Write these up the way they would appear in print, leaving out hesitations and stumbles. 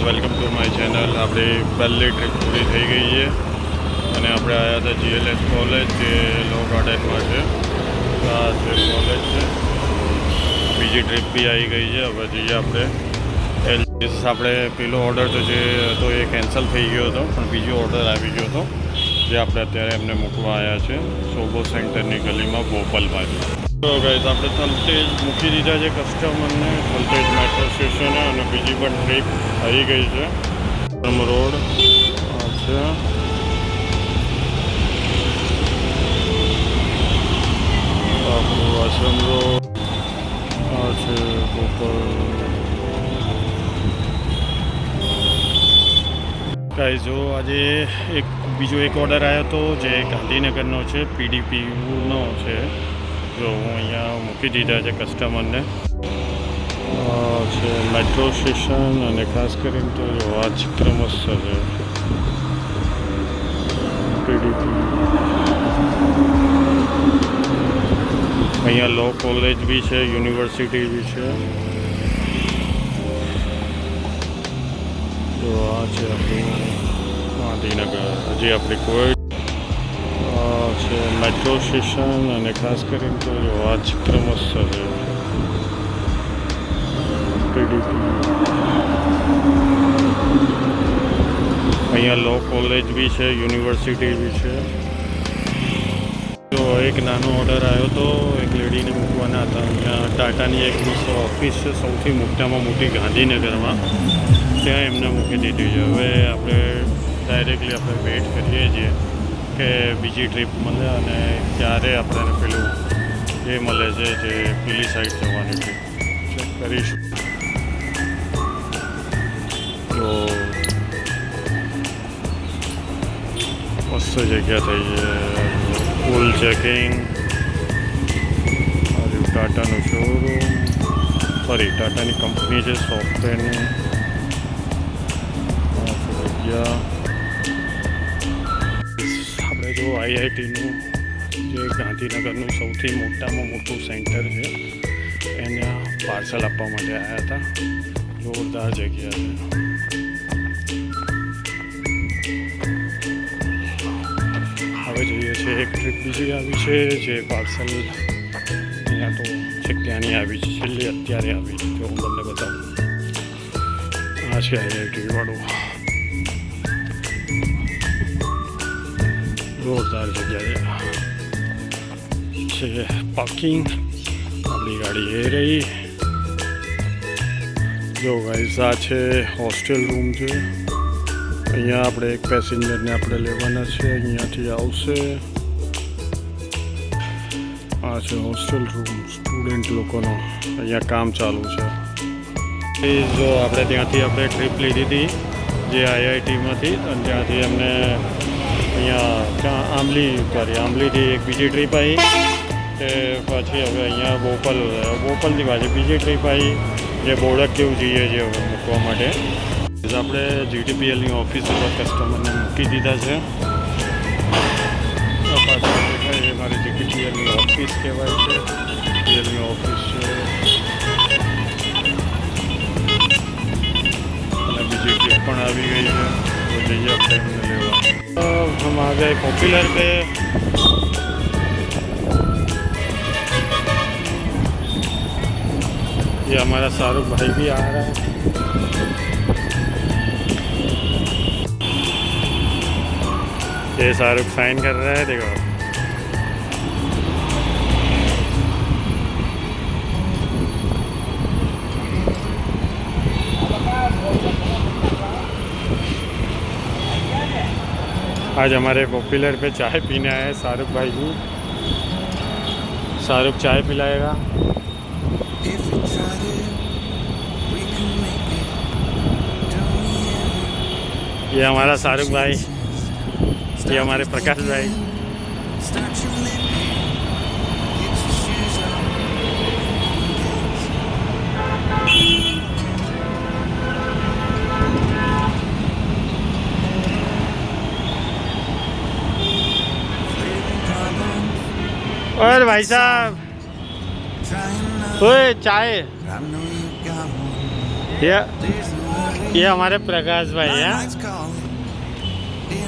Welcome to my channel. આપણી પહેલી trip પૂરી થઈ ગઈ છે અને આપણે આવ્યા હતા GLS કોલેજ, જે લો ગાર્ડનમાં છે. આ જે કોલેજ છે, બીજી ટ્રીપ બી આવી ગઈ છે. હવે જઈએ આપણે આપણે પેલો ઓર્ડર તો જે હતો એ કેન્સલ થઈ ગયો હતો, પણ બીજો ઓર્ડર આવી ગયો હતો જે આપણે અત્યારે એમને મૂકવા આવ્યા છે સોબો સેન્ટરની ગલીમાં બોપલમાં છે. તો ગાઈસ આપણે થલતેજ મૂકી દીધા છે કસ્ટમરને, થલતેજ મેટ્રો સ્ટેશને, અને બીજી પણ ટ્રીપ આવી ગઈ છે. રોડ છે, આપણું આશ્રમ રોડ આ છે બોપલ. ગાઈસ જો આજે બીજો એક ઓર્ડર આવ્યો હતો જે ગાંધીનગરનો છે, PDPUનો છે. જો હું અહીંયા મૂકી દીધા છે કસ્ટમરને. છે મેટ્રો સ્ટેશન, અને ખાસ કરીને તો આ ચિત્ર મસ્ત છે. PDPU અહીંયા લો કોલેજ બી છે, યુનિવર્સિટી બી છે. તો આ છે આપણું ગાંધીનગર. હજી આપણી કોઈ છે મેટ્રો સ્ટેશન, અને ખાસ કરીને તો આ ચિત્ર મસ્ત છે. PDPU અહીંયા લો કોલેજ બી છે, યુનિવર્સિટી બી છે. તો એક નાનો ઓર્ડર આવ્યો હતો, એક લેડીને મૂકવાના હતા. અહીંયા ટાટાની એક ઓફિસ છે સૌથી મોટામાં મોટી ગાંધીનગરમાં, ત્યાં એમને મૂકી દીધી છે. હવે આપણે ડાયરેક્ટલી આપણે વેઇટ કરીએ છીએ કે બીજી ટ્રીપ મળે અને ક્યારે આપણને પેલું એ મળે છે જે પેલી સાઈડ જવાની ટ્રીપ ચેક કરીશું. તો મસ્ત જગ્યા થઈ છે, ફૂલ ચેકિંગ. ટાટાનું શોરૂમ, સોરી ટાટાની કંપની છે સોફ્ટવેરની. જગ્યા આપણે જો IITનું જે ગાંધીનગરનું સૌથી મોટામાં મોટું સેન્ટર છે, એને પાર્સલ આપવા માટે આવ્યા હતા. જોરદાર જગ્યા છે. હવે જોઈએ છે એક ટ્રીપ બીજી આવી છે જે પાર્સલ અહીંયા તો છેક ત્યાંની આવી છે, છેલ્લી અત્યારે આવી છે. જો હું તમને બતાવું, આ છે IIT વાળું. જોરદાર જગ્યા છે. પાર્કિંગ આપણી ગાડી એ રહી. જો ગાઈસ આ છે હોસ્ટેલ રૂમ છે. અહીંયા આપણે એક પેસેન્જરને આપણે લેવાના છે, અહીંયાથી આવશે. આ છે હોસ્ટેલ રૂમ સ્ટુડન્ટ લોકોનો, અહીંયા કામ ચાલુ છે. જો આપણે ત્યાંથી આપણે ટ્રીપ લીધી હતી જે IITમાંથી, અને ત્યાંથી અમને અહીંયા આંબલીથી એક બીજી ટ્રીપ આવી, કે પછી હવે અહીંયા બોપલથી પાછી બીજી ટ્રીપ આવી જે બોડક જેવું જઈએ છીએ હવે મૂકવા માટે. આપણે GTPLની ઓફિસ ઉપર કસ્ટમરને મૂકી દીધા છે. પાછળ મારી GTPLની ઓફિસ કહેવાય છે, GTPLની ઓફિસ છે. અને બીજી ટ્રીપ પણ આવી ગઈ છે, તો જઈએ આપણે એમને લેવા. हम आ गए पॉपुलर पे. ये हमारा शाहरुख भाई भी आ रहा है. ये शाहरुख साइन कर रहा है, देखो. आज हमारे पॉपुलर पे चाय पीने आए हैं शाहरुख भाई जी. शाहरुख चाय पिलाएगा. ये हमारा शाहरुख भाई, ये हमारे प्रकाश भाई. और भाई साहब, ओए चाय. ये हमारे प्रकाश भाई हैं,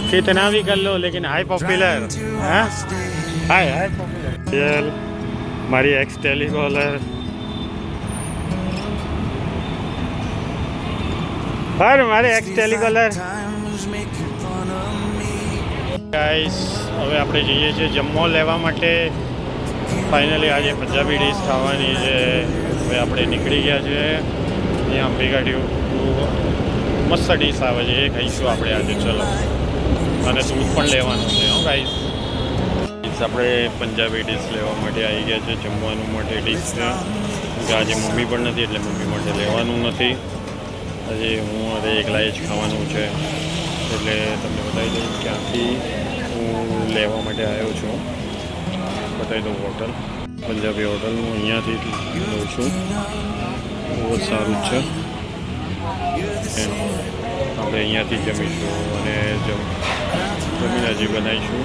कितना भी कर लो लेकिन हाई पॉपुलर है, हाई पॉपुलर। हमारी एक्स टेलीकॉलर हमारे एक्स ટેલિકોલર ગાઈસ હવે આપણે જઈએ છીએ જમવા લેવા માટે। ફાઇનલી આજે પંજાબી ડીશ ખાવાની છે। હવે આપણે નીકળી ગયા છે અહીંયા અંબિકા ટ્યુબ, મસ્ત ડીશ આવે છે, એ ખાઈશું આપણે આજે। ચલો, અને દૂધ પણ લેવાનું છે હો ગાઈસ। આપણે પંજાબી ડીશ લેવા માટે આવી ગયા છે, જમવાનું માટે ડીશ છે। આજે મમ્મી પણ નથી એટલે મમ્મી માટે લેવાનું નથી, આજે હું હવે એકલા જ ખાવાનું છે। એટલે તમને બતાવી દઉં ક્યાંથી હું લેવા માટે આવ્યો છું, બતાવી દઉં। હોટલ પંજાબી હોટલ હું અહીંયાથી લઉં છું, બહુ જ સારું છે। આપણે અહીંયાથી જમીશું અને જમીને હજી બનાવીશું।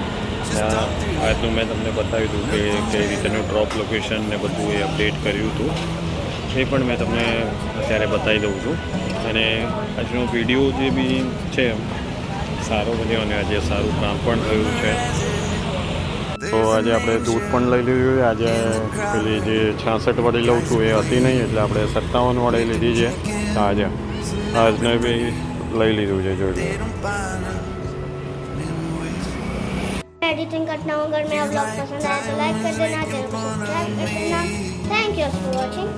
આજનું મેં તમને બતાવી દઉં કે કઈ રીતેનું ડ્રોપ લોકેશન ને બધું એ અપડેટ કર્યું હતું, એ પણ મેં તમને અત્યારે બતાવી દઉં છું। અને આજનો વિડીયો જે બી છે સારો બન્યો અને આજે સારું કામ પણ થયું છે। તો આજે આપણે દૂધ પણ લઈ લીધું છે। આજે પેલી જે 66 વાળી લઉં છું એ હતી નહીં, એટલે આપણે 57 વાળી લીધી છે। આજને બી લઈ લીધું છે, જોઈ લો। एडिटिंग करना होगा। अगर मेरा ब्लॉग पसंद आया तो लाइक कर देना, चैनल को सब्सक्राइब कर देना। Thank you for watching.